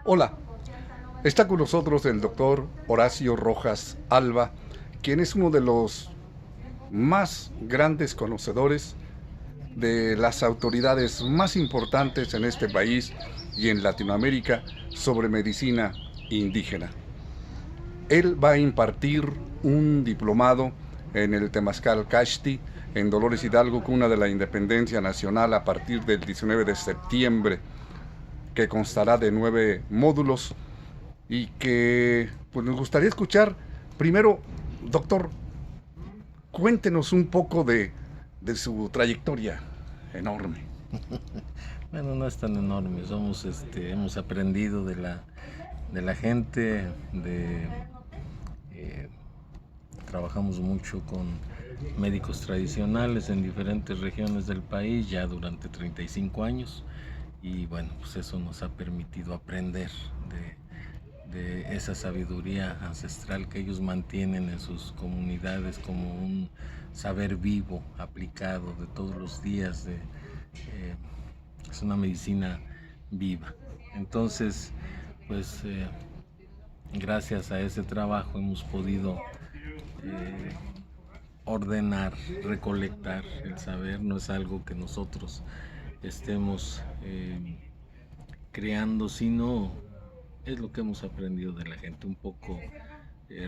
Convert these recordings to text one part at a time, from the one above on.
Hola, está con nosotros el doctor Horacio Rojas Alba, quien es uno de los más grandes conocedores de las autoridades más importantes en este país y en Latinoamérica sobre medicina indígena. Él va a impartir un diplomado en el Temazcal Caxti, en Dolores Hidalgo, cuna de la independencia nacional, a partir del 19 de septiembre, que constará de 9 módulos y que pues nos gustaría escuchar. Primero, doctor, cuéntenos un poco de su trayectoria enorme. Bueno, no es tan enorme, hemos aprendido de la gente, eh, trabajamos mucho con médicos tradicionales en diferentes regiones del país ya durante 35 años y bueno, pues eso nos ha permitido aprender de esa sabiduría ancestral que ellos mantienen en sus comunidades como un saber vivo, aplicado de todos los días, es una medicina viva. Entonces, pues gracias a ese trabajo hemos podido eh, ordenar, recolectar el saber. No es algo que nosotros estemos creando, sino es lo que hemos aprendido de la gente, un poco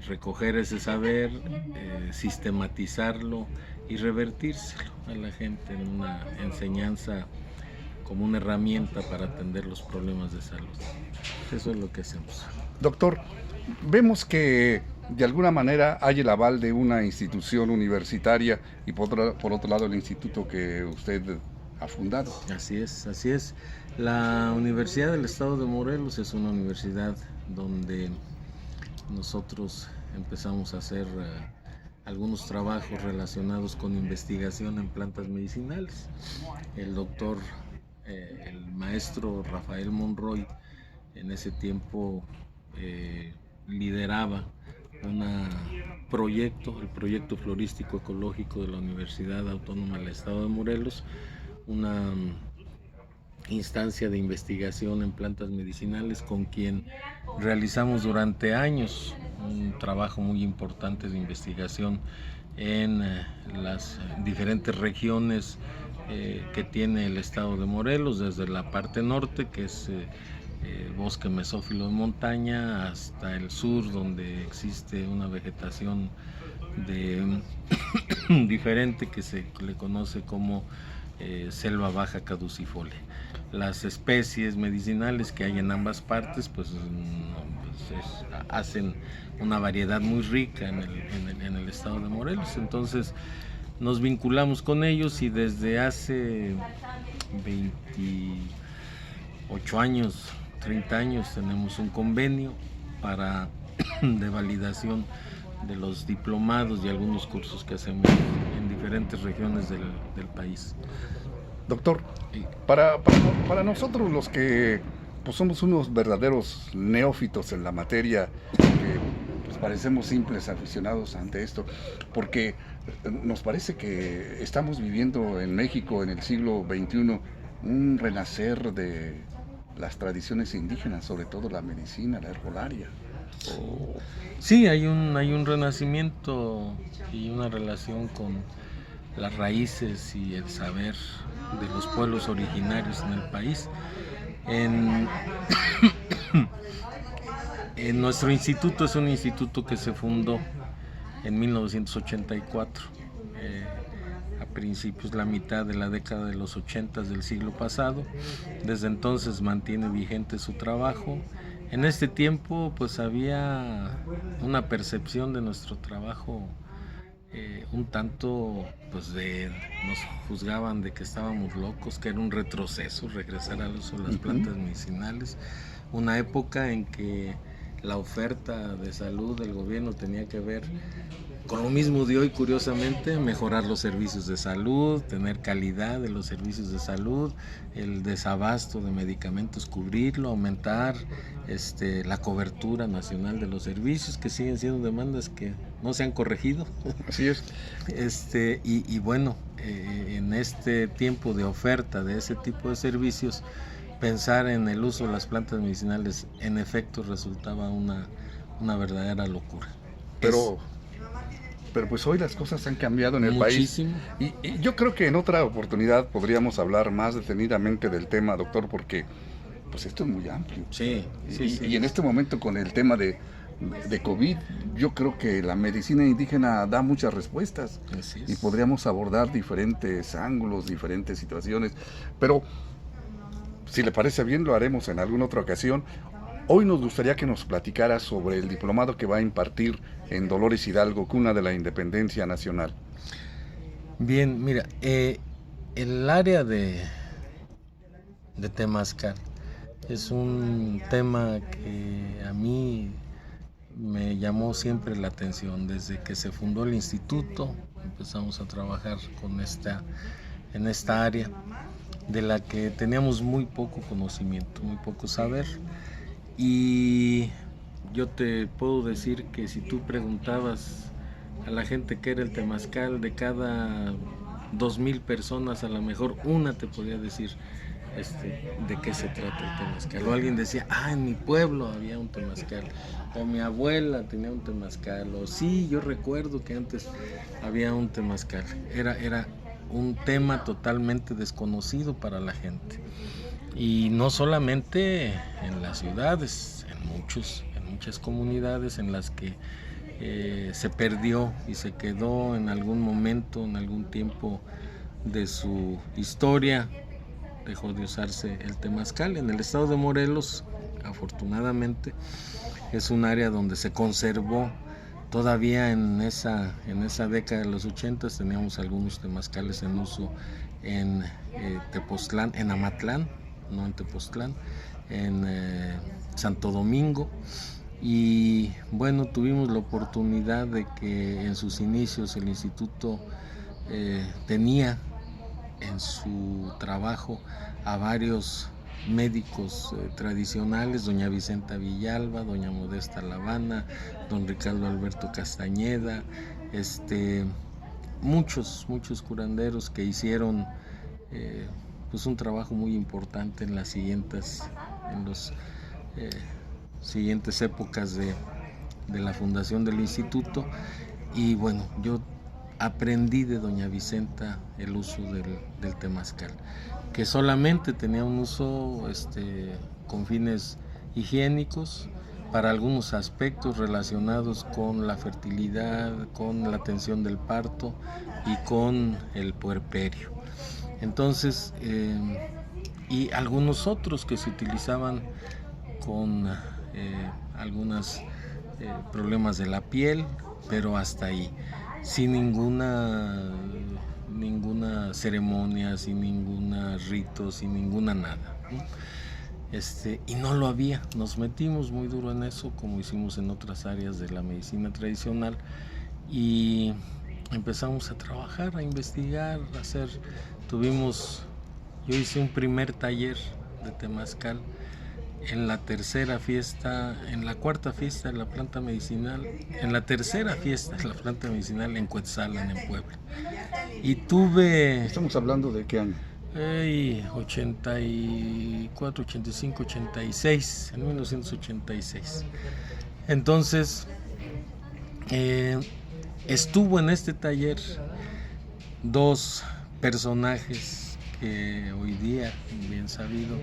recoger ese saber, sistematizarlo y revertírselo a la gente en una enseñanza como una herramienta para atender los problemas de salud. Eso es lo que hacemos. Doctor, vemos que de alguna manera hay el aval de una institución universitaria y por otro lado el instituto que usted ha fundado. Así es, así es. La Universidad del Estado de Morelos es una universidad donde nosotros empezamos a hacer algunos trabajos relacionados con investigación en plantas medicinales. El doctor, el maestro Rafael Monroy, en ese tiempo lideraba el proyecto florístico ecológico de la Universidad Autónoma del Estado de Morelos, una instancia de investigación en plantas medicinales con quien realizamos durante años un trabajo muy importante de investigación en las diferentes regiones que tiene el estado de Morelos, desde la parte norte, que es bosque mesófilo de montaña, hasta el sur, donde existe una vegetación de diferente que se le conoce como selva baja caducifolia. Las especies medicinales que hay en ambas partes pues, hacen una variedad muy rica en el estado de Morelos. Entonces nos vinculamos con ellos y desde hace 28 años, 30 años tenemos un convenio de validación de los diplomados y algunos cursos que hacemos en diferentes regiones del país. Doctor, para nosotros los que pues somos unos verdaderos neófitos en la materia, que pues parecemos simples aficionados ante esto, porque nos parece que estamos viviendo en México en el siglo XXI un renacer de las tradiciones indígenas, sobre todo la medicina, la herbolaria. O... Sí, hay un renacimiento y una relación con las raíces y el saber de los pueblos originarios en el país. En, en nuestro instituto es un instituto que se fundó en 1984, a principios, la mitad de la década de los 80 del siglo pasado. Desde entonces mantiene vigente su trabajo. En este tiempo pues había una percepción de nuestro trabajo un tanto, pues nos juzgaban de que estábamos locos, que era un retroceso regresar al uso de las plantas medicinales, una época en que la oferta de salud del gobierno tenía que ver con lo mismo de hoy, curiosamente, mejorar los servicios de salud, tener calidad de los servicios de salud, el desabasto de medicamentos cubrirlo, aumentar la cobertura nacional de los servicios, que siguen siendo demandas que no se han corregido. Así es. Y bueno, en este tiempo de oferta de ese tipo de servicios, pensar en el uso de las plantas medicinales en efecto resultaba una verdadera locura. Pero pues hoy las cosas han cambiado en el Muchísimo. país y yo creo que en otra oportunidad podríamos hablar más detenidamente del tema, doctor, porque pues esto es muy amplio. Sí, sí, sí. Y en este momento con el tema de COVID, yo creo que la medicina indígena da muchas respuestas y podríamos abordar diferentes ángulos, diferentes situaciones, pero si le parece bien lo haremos en alguna otra ocasión. Hoy nos gustaría que nos platicara sobre el diplomado que va a impartir en Dolores Hidalgo, cuna de la Independencia Nacional. Bien, mira, el área de Temazcal es un tema que a mí me llamó siempre la atención. Desde que se fundó el instituto empezamos a trabajar en esta área de la que teníamos muy poco conocimiento, muy poco saber. Y yo te puedo decir que si tú preguntabas a la gente qué era el temazcal, de cada 2,000 personas a lo mejor una te podía decir de qué se trata el temazcal. O alguien decía, en mi pueblo había un temazcal, o mi abuela tenía un temazcal, o sí, yo recuerdo que antes había un temazcal. Era un tema totalmente desconocido para la gente. Y no solamente en las ciudades, en muchas comunidades en las que se perdió y se quedó en algún momento, en algún tiempo de su historia, dejó de usarse el temazcal. En el estado de Morelos, afortunadamente, es un área donde se conservó. Todavía en esa década de los 80 teníamos algunos temazcales en uso en Tepoztlán, en Amatlán, no en Tepoztlán, en Santo Domingo. Y bueno, tuvimos la oportunidad de que en sus inicios el instituto tenía en su trabajo a varios médicos tradicionales, doña Vicenta Villalba, doña Modesta Lavana, don Ricardo Alberto Castañeda, muchos curanderos que hicieron pues un trabajo muy importante en las siguientes épocas de la fundación del instituto. Y bueno, yo aprendí de doña Vicenta el uso del temazcal, que solamente tenía un uso con fines higiénicos, para algunos aspectos relacionados con la fertilidad, con la atención del parto y con el puerperio. Entonces, y algunos otros que se utilizaban con algunos problemas de la piel, pero hasta ahí, sin ninguna ceremonia, sin ningún rito, sin ninguna nada, ¿no? Y no lo había. Nos metimos muy duro en eso, como hicimos en otras áreas de la medicina tradicional, y empezamos a trabajar, a investigar, a hacer. Yo hice un primer taller de temazcal en la tercera fiesta, en la cuarta fiesta de la planta medicinal, en la tercera fiesta de la planta medicinal en Cuetzalan, en Puebla. Y tuve... ¿Estamos hablando de qué año? 84, 85, 86, en 1986. Entonces, estuvo en este taller dos personajes que hoy día, bien sabido,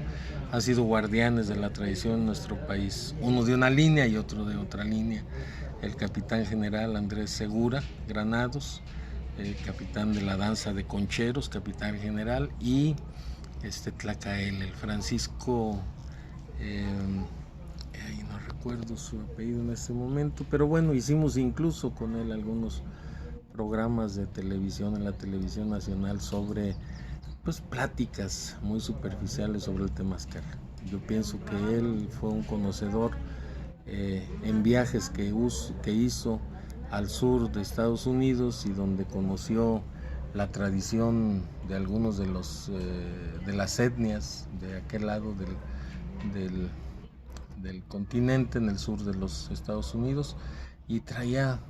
han sido guardianes de la tradición en nuestro país, uno de una línea y otro de otra línea: el capitán general Andrés Segura Granados, capitán de la danza de concheros, capitán general, y Tlacael, el Francisco, no recuerdo su apellido en este momento, pero bueno, hicimos incluso con él algunos programas de televisión en la televisión nacional sobre pues pláticas muy superficiales sobre el temazcal. Yo pienso que él fue un conocedor en viajes que hizo al sur de Estados Unidos, y donde conoció la tradición de algunos de las etnias de aquel lado del continente, en el sur de los Estados Unidos, y traía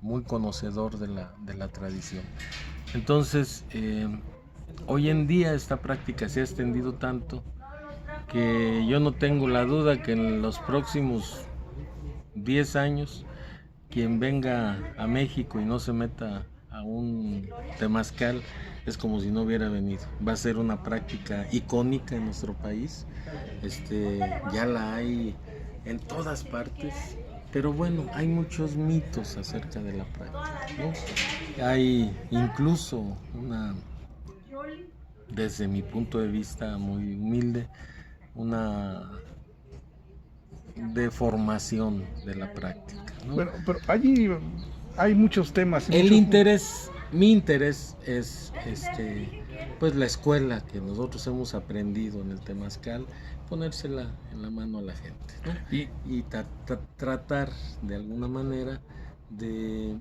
muy conocedor de la tradición. Entonces, hoy en día esta práctica se ha extendido tanto que yo no tengo la duda que en los próximos 10 años, quien venga a México y no se meta a un temazcal es como si no hubiera venido. Va a ser una práctica icónica en nuestro país. Ya la hay en todas partes, pero bueno, hay muchos mitos acerca de la práctica, ¿no? Hay incluso desde mi punto de vista muy humilde, una deformación de la práctica, ¿no? Bueno, pero allí hay muchos temas. Mi interés es pues la escuela que nosotros hemos aprendido en el temazcal, ponérsela en la mano a la gente, ¿no? Y tratar de alguna manera de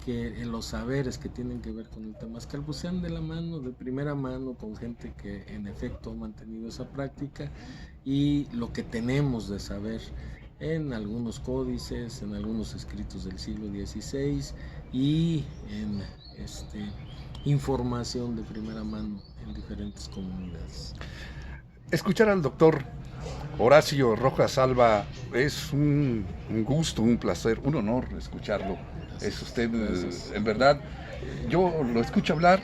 que los saberes que tienen que ver con el temazcal pues sean de la mano, de primera mano, con gente que en efecto ha mantenido esa práctica, y lo que tenemos de saber en algunos códices, en algunos escritos del siglo XVI y en información de primera mano en diferentes comunidades. Escuchar al doctor Horacio Rojas Alba es un gusto, un placer, un honor escucharlo. Es usted, en verdad, yo lo escucho hablar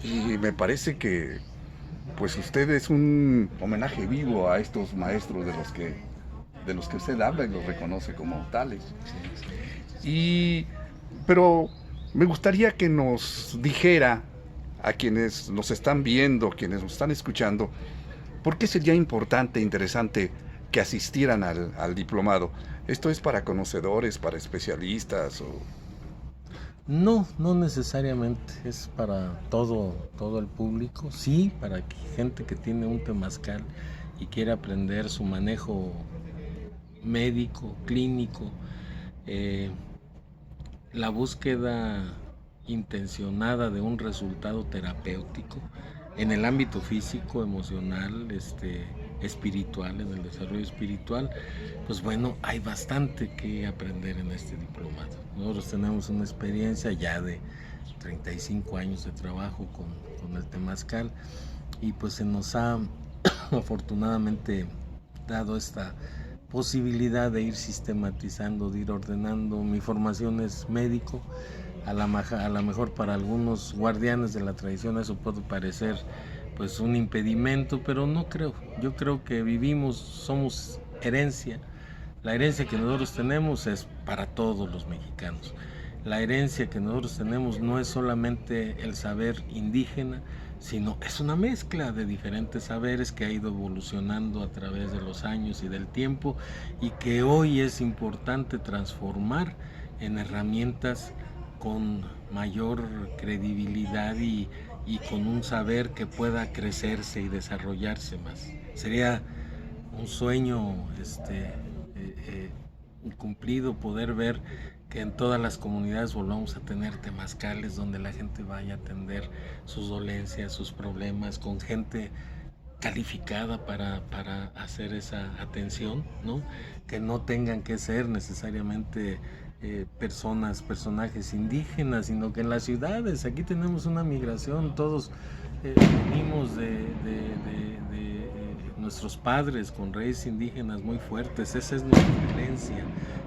y me parece que pues usted es un homenaje vivo a estos maestros de los que usted habla y los reconoce como tales. Pero me gustaría que nos dijera a quienes nos están viendo, quienes nos están escuchando, ¿por qué sería importante, interesante que asistieran al diplomado? ¿Esto es para conocedores, para especialistas? No necesariamente, es para todo el público, sí, para gente que tiene un temazcal y quiere aprender su manejo médico, clínico, la búsqueda intencionada de un resultado terapéutico en el ámbito físico, emocional, espiritual, en el desarrollo espiritual. Pues bueno, hay bastante que aprender en este diplomado. Nosotros tenemos una experiencia ya de 35 años de trabajo con el temazcal, y pues se nos ha afortunadamente dado esta posibilidad de ir sistematizando, de ir ordenando. Mi formación es médico. A la mejor para algunos guardianes de la tradición eso puede parecer pues un impedimento, pero no creo. Yo creo que somos herencia. La herencia que nosotros tenemos es para todos los mexicanos. La herencia que nosotros tenemos no es solamente el saber indígena, sino es una mezcla de diferentes saberes que ha ido evolucionando a través de los años y del tiempo, y que hoy es importante transformar en herramientas con mayor credibilidad y con un saber que pueda crecerse y desarrollarse más. Sería un sueño cumplido poder ver que en todas las comunidades volvamos a tener temazcales donde la gente vaya a atender sus dolencias, sus problemas, con gente calificada para hacer esa atención, ¿no? Que no tengan que ser necesariamente personajes indígenas, sino que en las ciudades, aquí tenemos una migración, todos venimos de nuestros padres con raíces indígenas muy fuertes. Esa es nuestra herencia,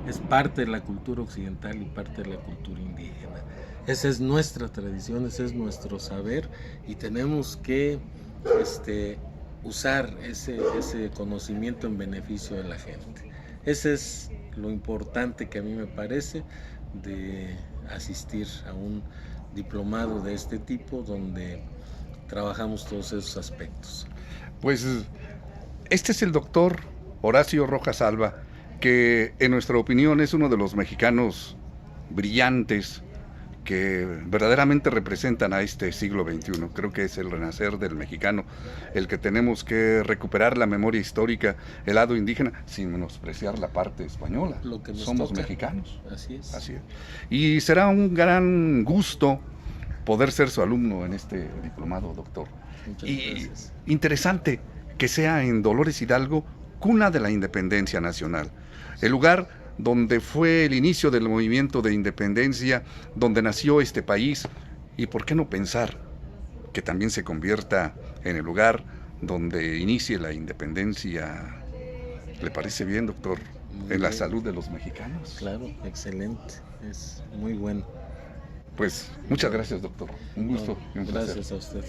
es parte de la cultura occidental y parte de la cultura indígena. Esa es nuestra tradición, ese es nuestro saber, y tenemos que usar ese conocimiento en beneficio de la gente. Ese es lo importante que a mí me parece de asistir a un diplomado de este tipo donde trabajamos todos esos aspectos. Pues este es el doctor Horacio Rojas Alba, que en nuestra opinión es uno de los mexicanos brillantes que verdaderamente representan a este siglo XXI. Creo que es el renacer del mexicano, el que tenemos que recuperar la memoria histórica, el lado indígena, sin menospreciar la parte española. Lo que nos Somos toca. mexicanos. Así es. Así es. Y será un gran gusto poder ser su alumno en este diplomado, doctor. Muchas gracias. Interesante que sea en Dolores Hidalgo, cuna de la independencia nacional. El lugar donde fue el inicio del movimiento de independencia, donde nació este país, y por qué no pensar que también se convierta en el lugar donde inicie la independencia. ¿Le parece bien, doctor? Muy En la bien. salud de los mexicanos. Claro, excelente, es muy bueno. Pues muchas gracias, doctor. Un gusto y un placer. Gracias a usted.